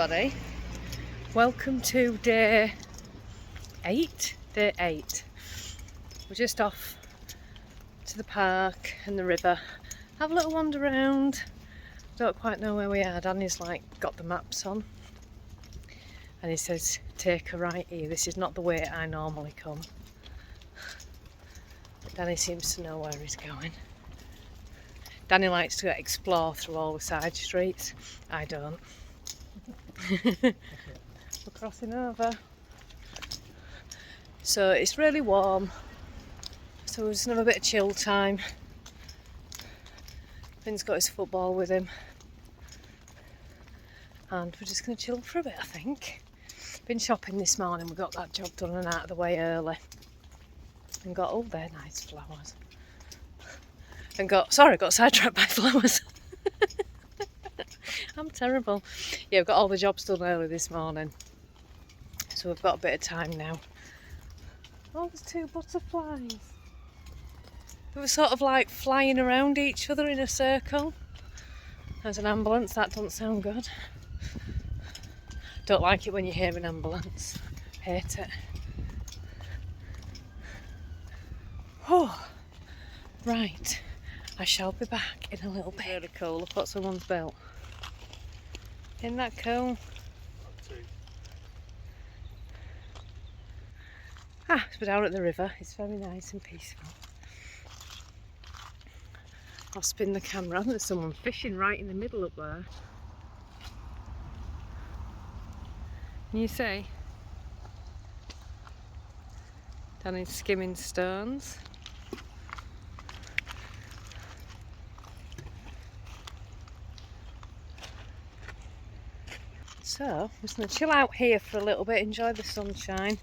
everybody. Welcome to day 8. We're just off to the park and the river. Have a little wander around. Don't quite know where we are. Danny's like got the maps on and he says take a right here. This is not the way I normally come. But Danny seems to know where he's going. Danny likes to explore through all the side streets. I don't. We're crossing over. So it's really warm. So we're just gonna have a bit of chill time. Finn's got his football with him. And we're just gonna chill for a bit, I think. Been shopping this morning, we got that job done and out of the way early. And got all their nice flowers. And got sidetracked by flowers. I'm terrible. Yeah, we've got all the jobs done early this morning. So we've got a bit of time now. Oh, there's 2 butterflies. They were sort of like flying around each other in a circle. There's an ambulance, that doesn't sound good. Don't like it when you hear an ambulance. Hate it. Oh, right. I shall be back in a little bit. Really cool, look what someone's built. Isn't that cool? Ah, we're down at the river. It's very nice and peaceful. I'll spin the camera on. There's someone fishing right in the middle up there. Can you see? Danny's skimming stones. So, I'm just going to chill out here for a little bit, enjoy the sunshine.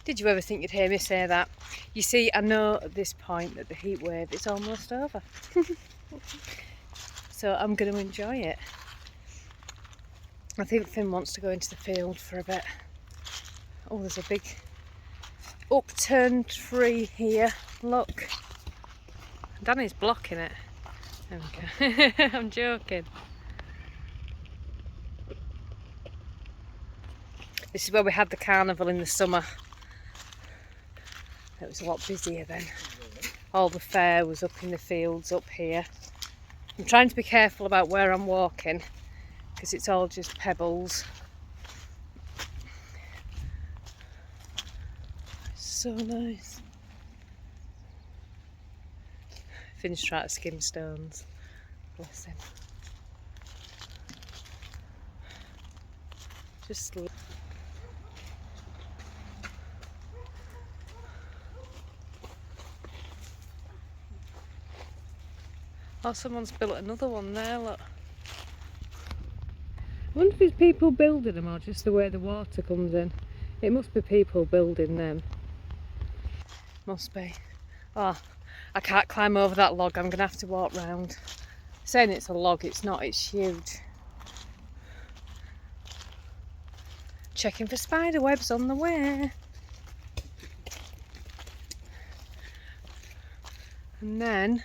Did you ever think you'd hear me say that? You see, I know at this point that the heat wave is almost over. So I'm going to enjoy it. I think Finn wants to go into the field for a bit. Oh, there's a big upturned tree here. Look. Danny's blocking it. There we go. I'm joking. This is where we had the carnival in the summer. It was a lot busier then. All the fair was up in the fields up here. I'm trying to be careful about where I'm walking because it's all just pebbles. It's so nice. Finn's trying to skim stones. Bless him. Just oh, someone's built another one there, look. I wonder if it's people building them or just the way the water comes in. It must be people building them. Must be. Oh, I can't climb over that log, I'm going to have to walk round. Saying it's a log, it's not, it's huge. Checking for spider webs on the way. And then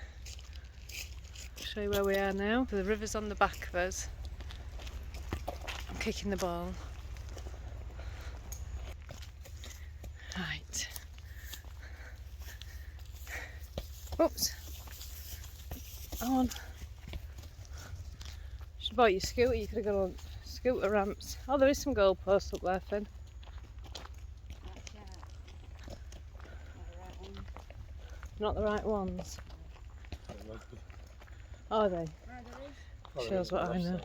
show you where we are now. The river's on the back of us. I'm kicking the ball. Right. Oops. On. Should have bought your scooter. You could have gone on scooter ramps. Oh, there is some goalposts up there, Finn. Not the right ones. Are they? Shows what I know.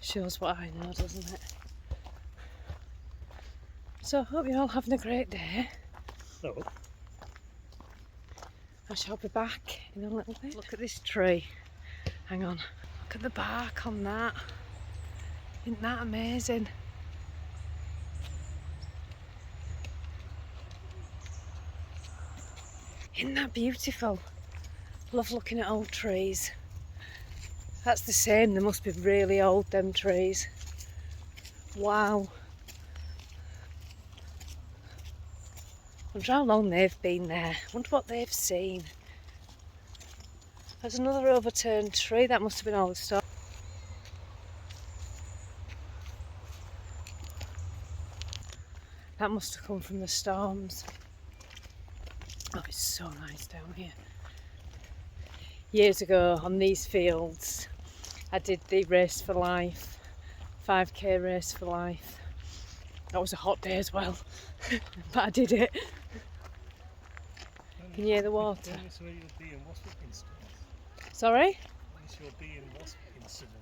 Shows what I know, doesn't it? So I hope you're all having a great day. No. I shall be back in a little bit. Look at this tree. Hang on. Look at the bark on that. Isn't that amazing? Isn't that beautiful? Love looking at old trees. That's the same, they must be really old, them trees. Wow. I wonder how long they've been there. I wonder what they've seen. There's another overturned tree, that must have been all the stuff. That must have come from the storms. Oh, it's so nice down here. Years ago on these fields, I did the Race for Life, 5k Race for Life. That was a hot day as well, but I did it. Can you hear the water? Sorry? Your bee and wasp incident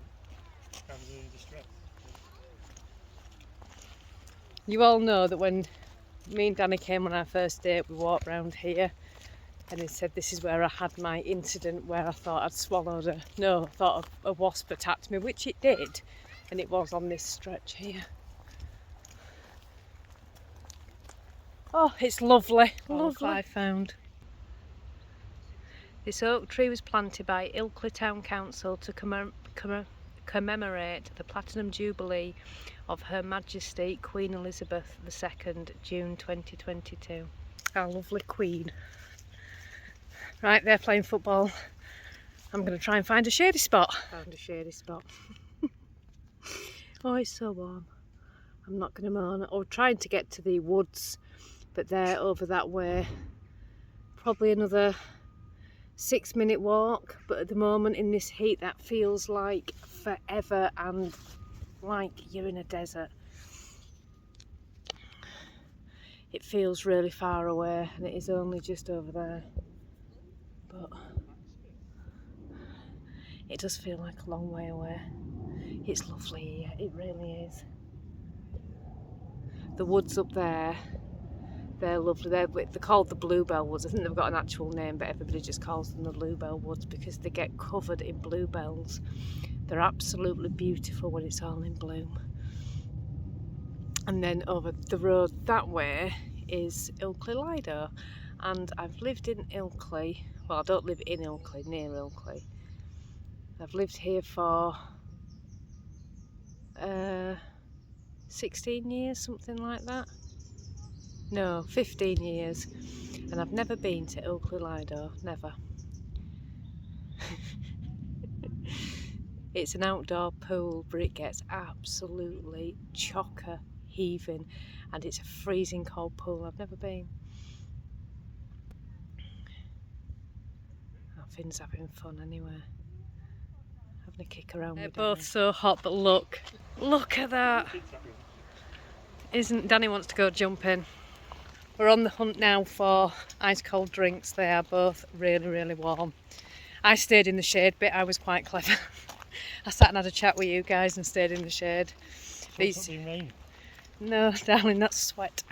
comes in distress. You all know that when me and Danny came on our first date, we walked round here and he said this is where I had my incident where I thought I'd swallowed thought a wasp attacked me, which it did, and it was on this stretch here. Oh, it's lovely, lovely. I found this oak tree was planted by Ilkley Town Council to commemorate the Platinum Jubilee of Her Majesty Queen Elizabeth II, June 2022. Our lovely Queen. Right, they're playing football. I'm going to try and find a shady spot. Found a shady spot. Oh, it's so warm. I'm not going to moan. I was trying to get to the woods, but they're over that way. Probably another 6-minute walk, but at the moment in this heat that feels like forever and like you're in a desert. It feels really far away and it is only just over there, but it does feel like a long way away. It's lovely here, it really is. The woods up there, they're lovely. They're called the Bluebell Woods. I think they've got an actual name, but everybody just calls them the Bluebell Woods because they get covered in bluebells. They're absolutely beautiful when it's all in bloom. And then over the road that way is Ilkley Lido. And I've lived in Ilkley. Well, I don't live in Ilkley, near Ilkley. I've lived here for 16 years, something like that. No, 15 years, and I've never been to Ilkley Lido, never. It's an outdoor pool, but it gets absolutely chocker heaving, and it's a freezing cold pool. I've never been. Oh, Finn's having fun anyway, having a kick around. They're both so hot, but look at that. Danny wants to go jumping. We're on the hunt now for ice cold drinks. They are both really, really warm. I stayed in the shade bit. I was quite clever. I sat and had a chat with you guys and stayed in the shade. These... rain. No, darling, that's sweat.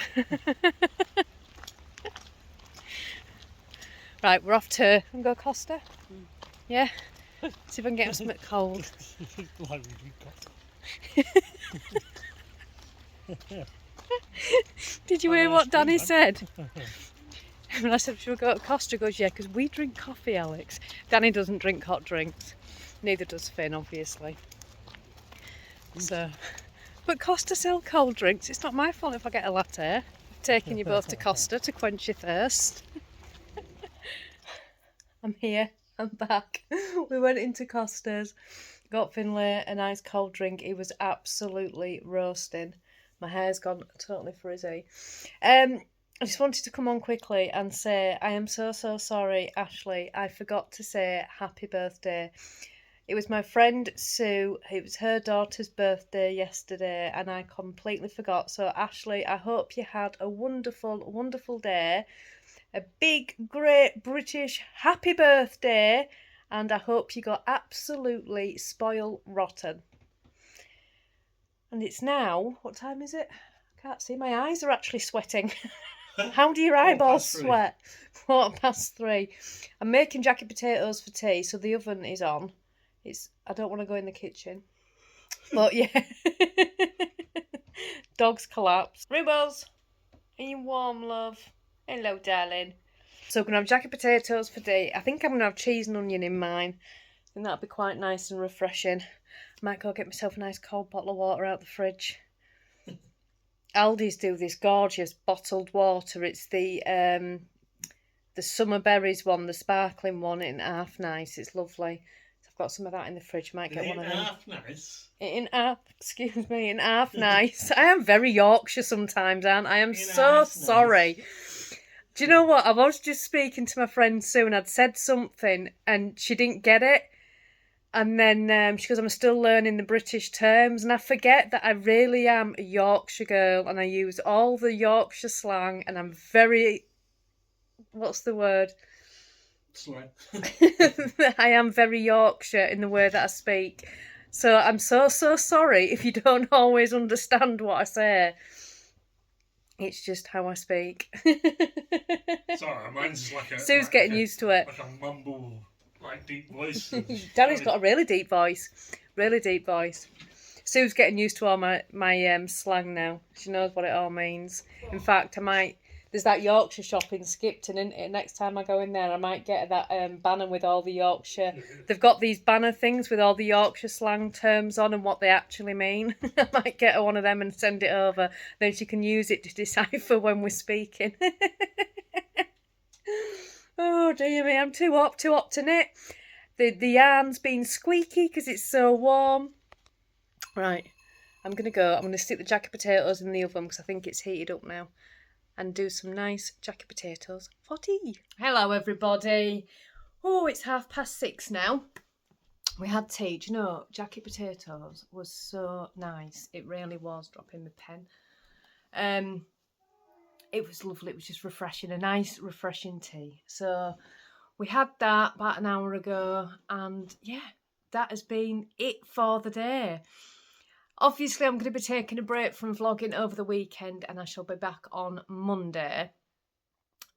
Right, we're off to go Costa. Yeah? See if I can get something cold. Did you hear what Danny said? When I said, should we go to Costa? He goes, yeah, because we drink coffee, Alex. Danny doesn't drink hot drinks. Neither does Finn, obviously. So, but Costa sell cold drinks. It's not my fault if I get a latte. I'm taking you both to Costa to quench your thirst. I'm here. I'm back. We went into Costa's, got Finlay a nice cold drink. He was absolutely roasting. My hair's gone totally frizzy. I just wanted to come on quickly and say I am so sorry, Ashley. I forgot to say happy birthday. It was my friend Sue. It was her daughter's birthday yesterday and I completely forgot. So Ashley, I hope you had a wonderful, wonderful day. A big, great British happy birthday. And I hope you got absolutely spoiled rotten. And it's now, what time is it? I can't see, my eyes are actually sweating. How do your eyeballs sweat? 3:15. I'm making jacket potatoes for tea, so the oven is on. I don't want to go in the kitchen. But yeah. Dog's collapsed. Rubles, are you warm, love? Hello, darling. So I'm going to have jacket potatoes for tea. I think I'm going to have cheese and onion in mine. I think that'll be quite nice and refreshing. Might go get myself a nice cold bottle of water out the fridge. Aldi's do this gorgeous bottled water. It's the summer berries one, the sparkling one, in half nice. It's lovely. So I've got some of that in the fridge. Might get It one of ain't them. half nice. In half, excuse me, in half nice. I am very Yorkshire sometimes, aren't I? I'm In so half sorry. nice. Do you know what? I was just speaking to my friend Sue and I'd said something and she didn't get it. And then she goes, I'm still learning the British terms. And I forget that I really am a Yorkshire girl and I use all the Yorkshire slang and I'm very, what's the word? Slang. I am very Yorkshire in the way that I speak. So I'm so sorry if you don't always understand what I say. It's just how I speak. Sorry, mine's just like a... Sue's getting used to it. Like a mumble, like deep voice. Danny's got a really deep voice. Really deep voice. Sue's getting used to all my slang now. She knows what it all means. In fact, there's that Yorkshire shop in Skipton, isn't it? Next time I go in there, I might get that banner with all the Yorkshire... They've got these banner things with all the Yorkshire slang terms on and what they actually mean. I might get her one of them and send it over. Then she can use it to decipher when we're speaking. Oh, dear me, I'm too up to knit. The yarn's been squeaky because it's so warm. Right, I'm going to go. I'm going to stick the jacket potatoes in the oven because I think it's heated up now. And do some nice jacket potatoes for tea. Hello, everybody. Oh, it's 6:30 now. We had tea. Do you know, jacket potatoes was so nice. It really was. Dropping my pen. It was lovely. It was just refreshing. A nice, refreshing tea. So we had that about an hour ago. And yeah, that has been it for the day. Obviously, I'm going to be taking a break from vlogging over the weekend and I shall be back on Monday.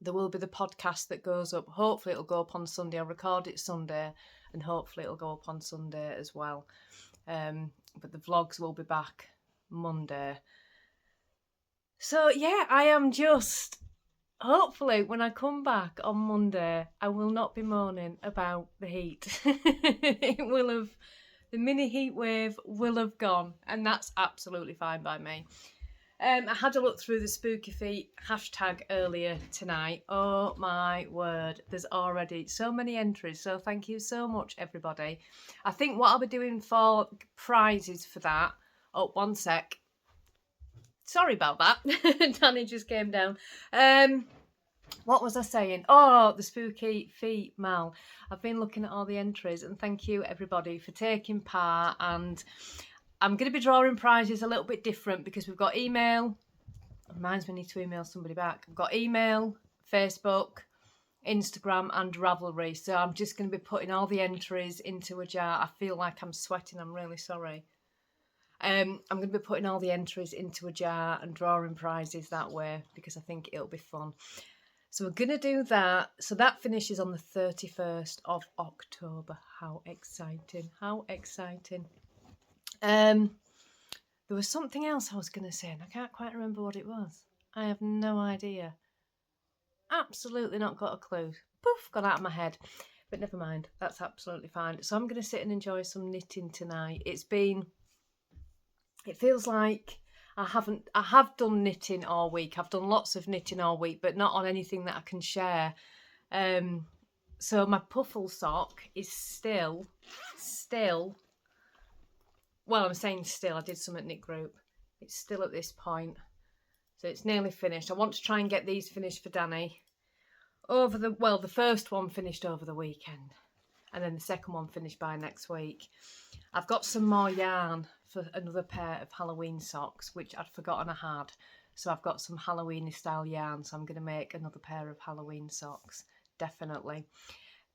There will be the podcast that goes up. Hopefully, it'll go up on Sunday. I'll record it Sunday and hopefully it'll go up on Sunday as well. But the vlogs will be back Monday. So, yeah, I am just... Hopefully, when I come back on Monday, I will not be moaning about the heat. It will have... The mini heat wave will have gone, and that's absolutely fine by me. I had a look through the Spooky Feet hashtag earlier tonight. Oh my word, there's already so many entries, so thank you so much, everybody. I think what I'll be doing for prizes for that... Oh, one sec. Sorry about that. Danny just came down. What was I saying? Oh, the Spooky Feet Mal. I've been looking at all the entries and thank you everybody for taking part, and I'm going to be drawing prizes a little bit different because we've got email. Reminds me I need to email somebody back. We've got email, Facebook, Instagram and Ravelry. So I'm just going to be putting all the entries into a jar. I feel like I'm sweating. I'm really sorry. I'm going to be putting all the entries into a jar and drawing prizes that way because I think it'll be fun. So we're going to do that. So that finishes on the 31st of October. How exciting. How exciting. There was something else I was going to say and I can't quite remember what it was. I have no idea. Absolutely not got a clue. Poof, gone out of my head. But never mind. That's absolutely fine. So I'm going to sit and enjoy some knitting tonight. It feels like I have done knitting all week. I've done lots of knitting all week, but not on anything that I can share. So my puffle sock is still, well, I'm saying still, I did some at Knit Group. It's still at this point. So it's nearly finished. I want to try and get these finished for Danny. The first one finished over the weekend. And then the second one finished by next week. I've got some more yarn for another pair of Halloween socks, which I'd forgotten I had. So I've got some Halloween style yarn, so I'm going to make another pair of Halloween socks, definitely.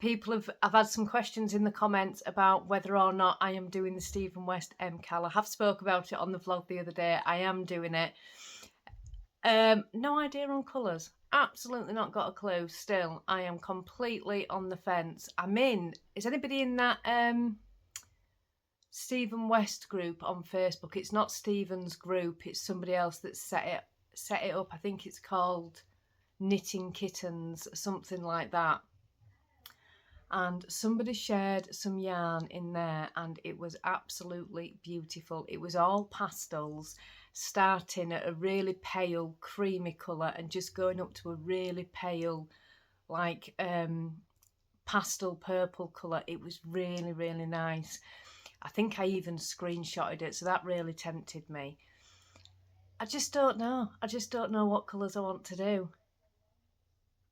I've had some questions in the comments about whether or not I am doing the Stephen West MCAL. I have spoke about it on the vlog the other day. I am doing it. No idea on colours. Absolutely not got a clue. Still, I am completely on the fence. Is anybody in that Stephen West group on Facebook? It's not Stephen's group. It's somebody else that set it up. I think it's called Knitting Kittens, something like that. And somebody shared some yarn in there and it was absolutely beautiful. It was all pastels, starting at a really pale creamy colour and just going up to a really pale like pastel purple colour. It was really, really nice. I think I even screenshotted it, so that really tempted me. I just don't know. I just don't know what colours I want to do.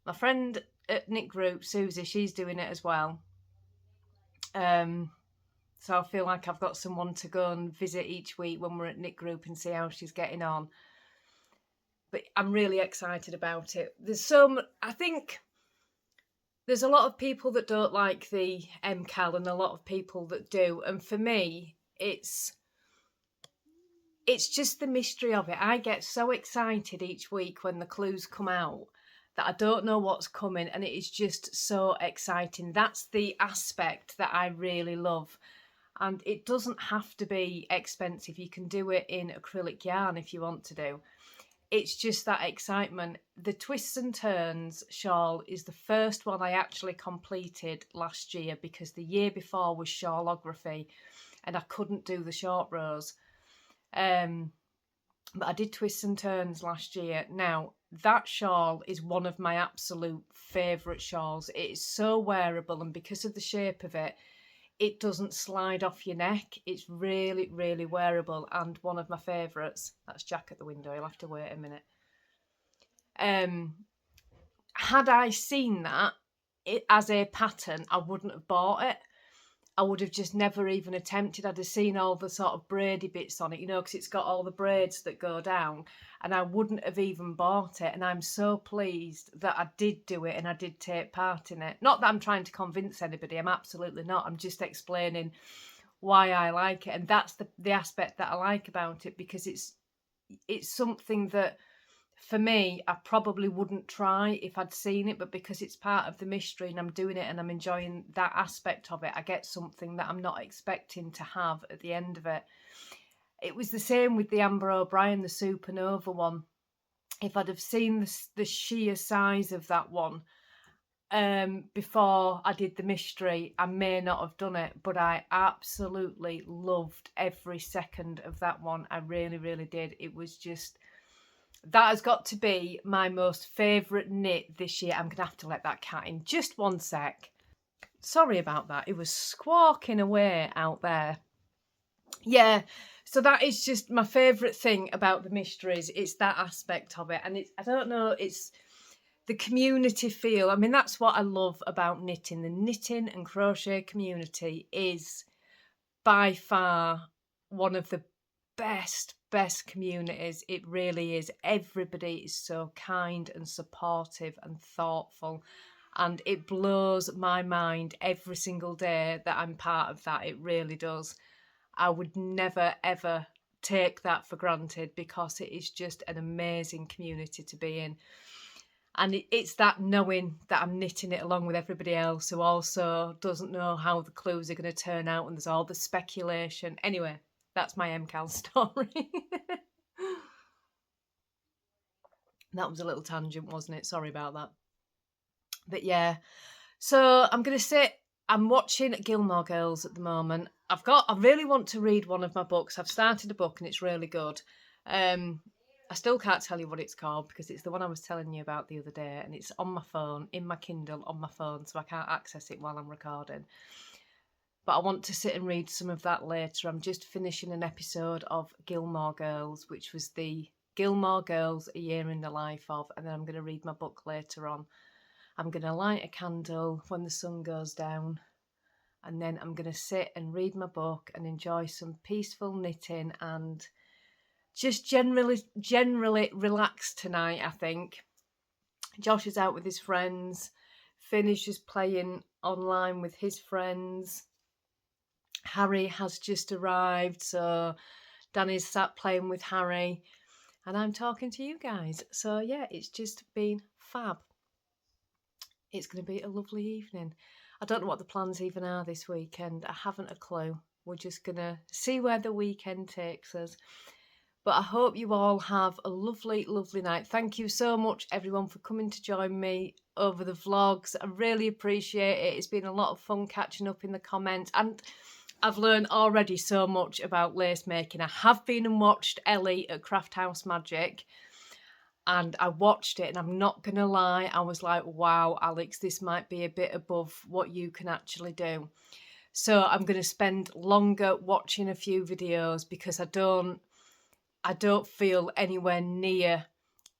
My friend at knit group, Susie, she's doing it as well. So I feel like I've got someone to go and visit each week when we're at knit group and see how she's getting on. But I'm really excited about it. I think there's a lot of people that don't like the MCAL and a lot of people that do. And for me, it's just the mystery of it. I get so excited each week when the clues come out that I don't know what's coming, and it is just so exciting. That's the aspect that I really love. And it doesn't have to be expensive. You can do it in acrylic yarn if you want to do. It's just that excitement. The Twists and Turns shawl is the first one I actually completed last year, because the year before was shawlography and I couldn't do the short rows. But I did Twists and Turns last year. Now, that shawl is one of my absolute favourite shawls. It is so wearable, and because of the shape of it, it doesn't slide off your neck. It's really, really wearable and one of my favourites. That's Jack at the window. You'll have to wait a minute. Had I seen that as a pattern, I wouldn't have bought it. I would have just never even attempted. I'd have seen all the sort of braidy bits on it, you know, because it's got all the braids that go down, and I wouldn't have even bought it. And I'm so pleased that I did do it and I did take part in it. Not that I'm trying to convince anybody, I'm absolutely not. I'm just explaining why I like it, and that's the aspect that I like about it, because it's something that, for me, I probably wouldn't try if I'd seen it, but because it's part of the mystery and I'm doing it and I'm enjoying that aspect of it, I get something that I'm not expecting to have at the end of it. It was the same with the Amber O'Brien, the Supernova one. If I'd have seen the sheer size of that one before I did the mystery, I may not have done it, but I absolutely loved every second of that one. I really, really did. It was just... that has got to be my most favourite knit this year. I'm going to have to let that cat in just one sec. Sorry about that. It was squawking away out there. Yeah, so that is just my favourite thing about the mysteries. It's that aspect of it. And I don't know, it's the community feel. I mean, that's what I love about knitting. The knitting and crochet community is by far one of the best communities. It really is. Everybody is so kind and supportive and thoughtful, and it blows my mind every single day that I'm part of that. It really does. I would never ever take that for granted, because it is just an amazing community to be in. And it's that knowing that I'm knitting it along with everybody else who also doesn't know how the clues are going to turn out, and there's all the speculation. Anyway, that's my MCAL story. That was a little tangent, wasn't it? Sorry about that. But yeah, so I'm going to sit. I'm watching Gilmore Girls at the moment. I really want to read one of my books. I've started a book and it's really good. I still can't tell you what it's called, because it's the one I was telling you about the other day, and it's on my phone, in my Kindle, on my phone, so I can't access it while I'm recording. But I want to sit and read some of that later. I'm just finishing an episode of Gilmore Girls, which was the Gilmore Girls, A Year in the Life of, and then I'm going to read my book later on. I'm going to light a candle when the sun goes down, and then I'm going to sit and read my book and enjoy some peaceful knitting and just generally relax tonight, I think. Josh is out with his friends. Finn is just playing online with his friends. Harry has just arrived, so Danny's sat playing with Harry, and I'm talking to you guys. So yeah, it's just been fab. It's going to be a lovely evening. I don't know what the plans even are this weekend. I haven't a clue. We're just going to see where the weekend takes us. But I hope you all have a lovely, lovely night. Thank you so much, everyone, for coming to join me over the vlogs. I really appreciate it. It's been a lot of fun catching up in the comments. And I've learned already so much about lace making. I have been and watched Ellie at Craft House Magic. And I watched it, and I'm not gonna lie, I was like, wow, Alex, this might be a bit above what you can actually do. So I'm going to spend longer watching a few videos because I don't feel anywhere near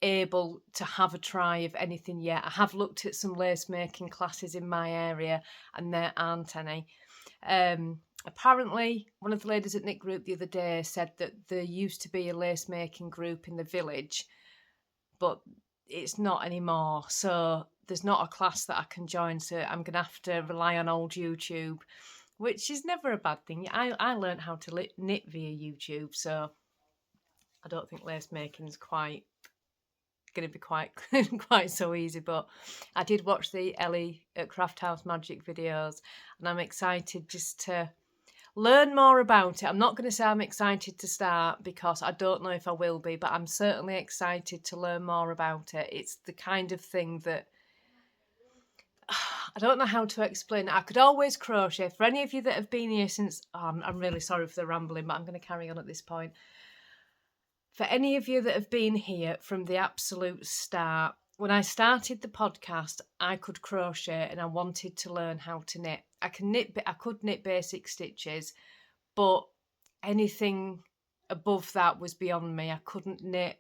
able to have a try of anything yet. I have looked at some lace making classes in my area, and there aren't any. Apparently, one of the ladies at Knit Group the other day said that there used to be a lace making group in the village, but it's not anymore. So there's not a class that I can join. So I'm going to have to rely on old YouTube, which is never a bad thing. I learned how to knit via YouTube, so I don't think lace making is quite going to be quite so easy. But I did watch the Ellie at Craft House Magic videos, and I'm excited just to learn more about it. I'm not going to say I'm excited to start because I don't know if I will be, but I'm certainly excited to learn more about it. It's the kind of thing that I don't know how to explain it. I could always crochet. For any of you that have been here since, I'm really sorry for the rambling, but I'm going to carry on at this point. For any of you that have been here from the absolute start, when I started the podcast, I could crochet and I wanted to learn how to knit. I could knit basic stitches, but anything above that was beyond me. I couldn't knit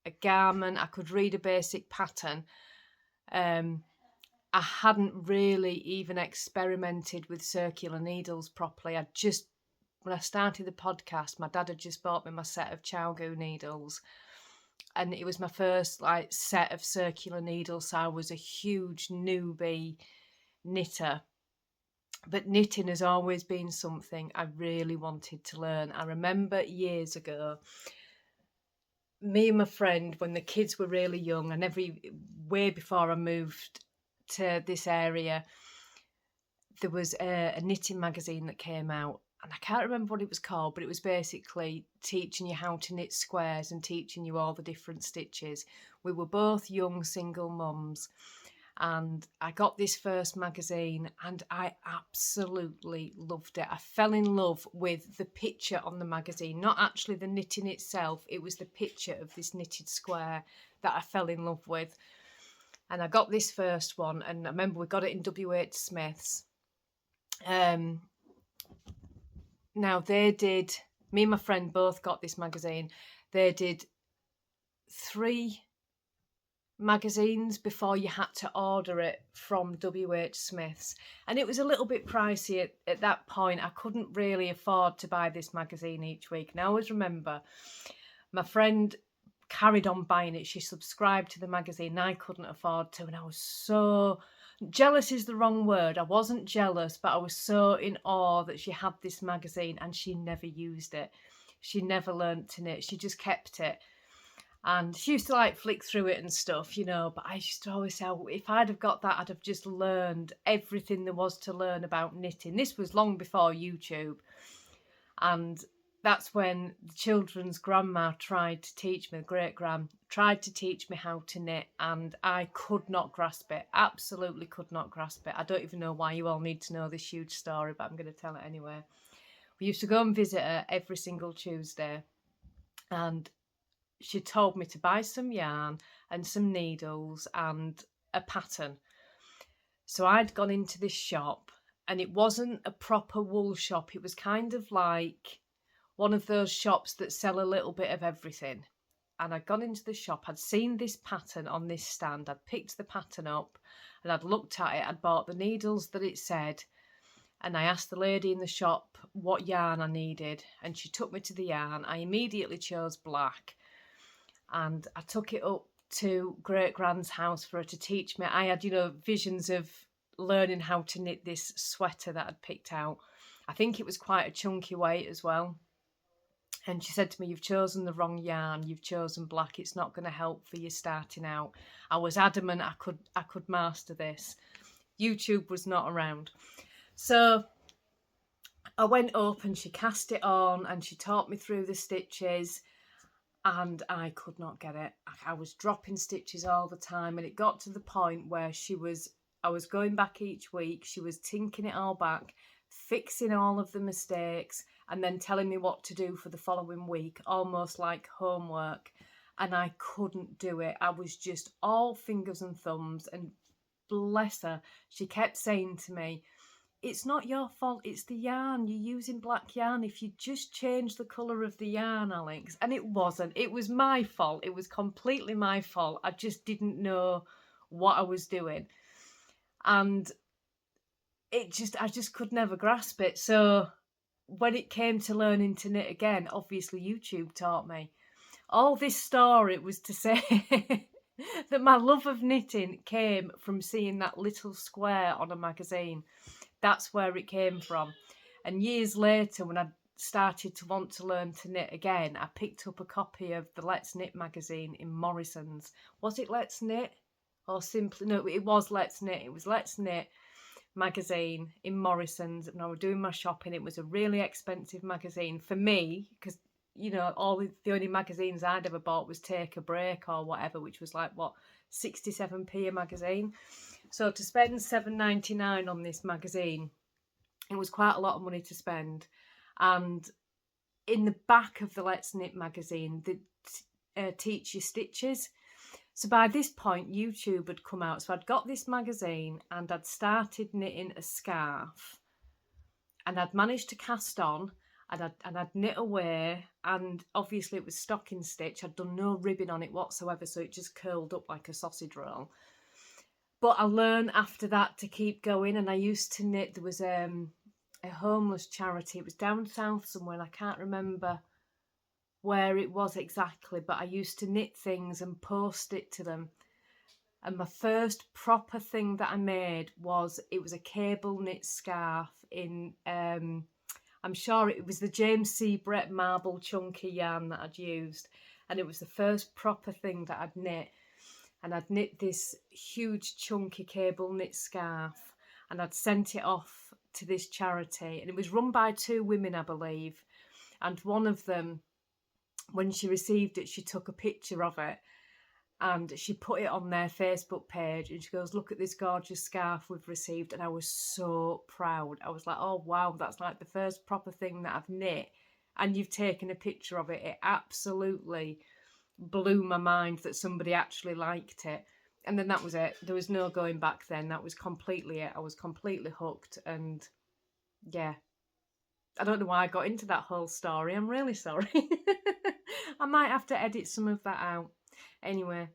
a garment. I could read a basic pattern. I hadn't really even experimented with circular needles properly. When I started the podcast, my dad had just bought me my set of Chow-goo needles, and it was my first set of circular needles, so I was a huge newbie knitter. But knitting has always been something I really wanted to learn. I remember years ago, me and my friend, when the kids were really young, and way before I moved to this area, there was a knitting magazine that came out, and I can't remember what it was called, but it was basically teaching you how to knit squares and teaching you all the different stitches. We were both young single mums, and I got this first magazine and I absolutely loved it. I fell in love with the picture on the magazine, not actually the knitting itself. It was the picture of this knitted square that I fell in love with. And I got this first one, and I remember we got it in WH Smith's. Now me and my friend both got this magazine. They did 3 magazines before you had to order it from WH Smith's, and it was a little bit pricey at that point. I couldn't really afford to buy this magazine each week. And I always remember my friend carried on buying it. She subscribed to the magazine and I couldn't afford to, and I was so jealous is the wrong word. I wasn't jealous, but I was so in awe that she had this magazine and she never used it. She never learnt to knit. She just kept it. And she used to flick through it and stuff, but I used to always say, if I'd have got that, I'd have just learned everything there was to learn about knitting. This was long before YouTube. And that's when the children's grandma tried to teach me, the great-gran, tried to teach me how to knit, and I could not grasp it, absolutely could not grasp it. I don't even know why you all need to know this huge story, but I'm going to tell it anyway. We used to go and visit her every single Tuesday, and she told me to buy some yarn and some needles and a pattern. So I'd gone into this shop, and it wasn't a proper wool shop. It was kind of like one of those shops that sell a little bit of everything. And I'd gone into the shop, I'd seen this pattern on this stand, I'd picked the pattern up and I'd looked at it, I'd bought the needles that it said, and I asked the lady in the shop what yarn I needed, and she took me to the yarn. I immediately chose black, and I took it up to great-gran's house for her to teach me. I had, visions of learning how to knit this sweater that I'd picked out. I think it was quite a chunky weight as well. And she said to me, "You've chosen the wrong yarn, you've chosen black, it's not going to help for you starting out." I was adamant I could master this. YouTube was not around. So I went up and she cast it on and she taught me through the stitches, and I could not get it. I was dropping stitches all the time, and it got to the point where I was going back each week, she was tinking it all back, fixing all of the mistakes, and then telling me what to do for the following week, almost like homework. and I couldn't do it. I was just all fingers and thumbs, and bless her, she kept saying to me, it's not your fault, it's the yarn. You're using black yarn. If you just change the colour of the yarn, Alex. And it wasn't. It was my fault. It was completely my fault. I just didn't know what I was doing. And I just could never grasp it. So when it came to learning to knit again, obviously YouTube taught me. All this story was to say that my love of knitting came from seeing that little square on a magazine. That's where it came from. And years later, when I started to want to learn to knit again, I picked up a copy of the Let's Knit magazine in Morrison's. Was it Let's Knit? Or simply, no, it was Let's Knit. It was Let's Knit magazine in Morrison's. And I was doing my shopping. It was a really expensive magazine for me, because, you know, the only magazines I'd ever bought was Take a Break or whatever, which was like, what, 67p a magazine. So to spend $7.99 on this magazine, it was quite a lot of money to spend. And in the back of the Let's Knit magazine, they teach you stitches. So by this point, YouTube had come out. So I'd got this magazine and I'd started knitting a scarf. And I'd managed to cast on, and I'd knit away, and obviously it was stocking stitch. I'd done no ribbing on it whatsoever, so it just curled up like a sausage roll. But I learned after that to keep going, and I used to knit. There was a homeless charity. It was down south somewhere, and I can't remember where it was exactly, but I used to knit things and post it to them. And my first proper thing that I made was a cable knit scarf in, I'm sure it was the James C. Brett marble chunky yarn that I'd used. And it was the first proper thing that I'd knit. And I'd knit this huge chunky cable knit scarf, and I'd sent it off to this charity. And it was run by 2 women, I believe. And one of them, when she received it, she took a picture of it and she put it on their Facebook page, and she goes, look at this gorgeous scarf we've received. And I was so proud. I was like, oh wow, that's like the first proper thing that I've knit, and you've taken a picture of it. It absolutely blew my mind that somebody actually liked it. And then that was it. There was no going back then. That was completely it. I was completely hooked. And yeah, I don't know why I got into that whole story. I'm really sorry. I might have to edit some of that out. Anyway,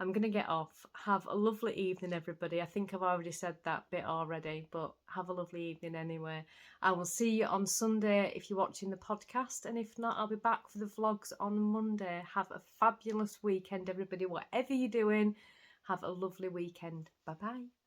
I'm going to get off. Have a lovely evening, everybody. I think I've already said that bit already, but have a lovely evening anyway. I will see you on Sunday if you're watching the podcast, and if not, I'll be back for the vlogs on Monday. Have a fabulous weekend, everybody. Whatever you're doing, have a lovely weekend. Bye-bye.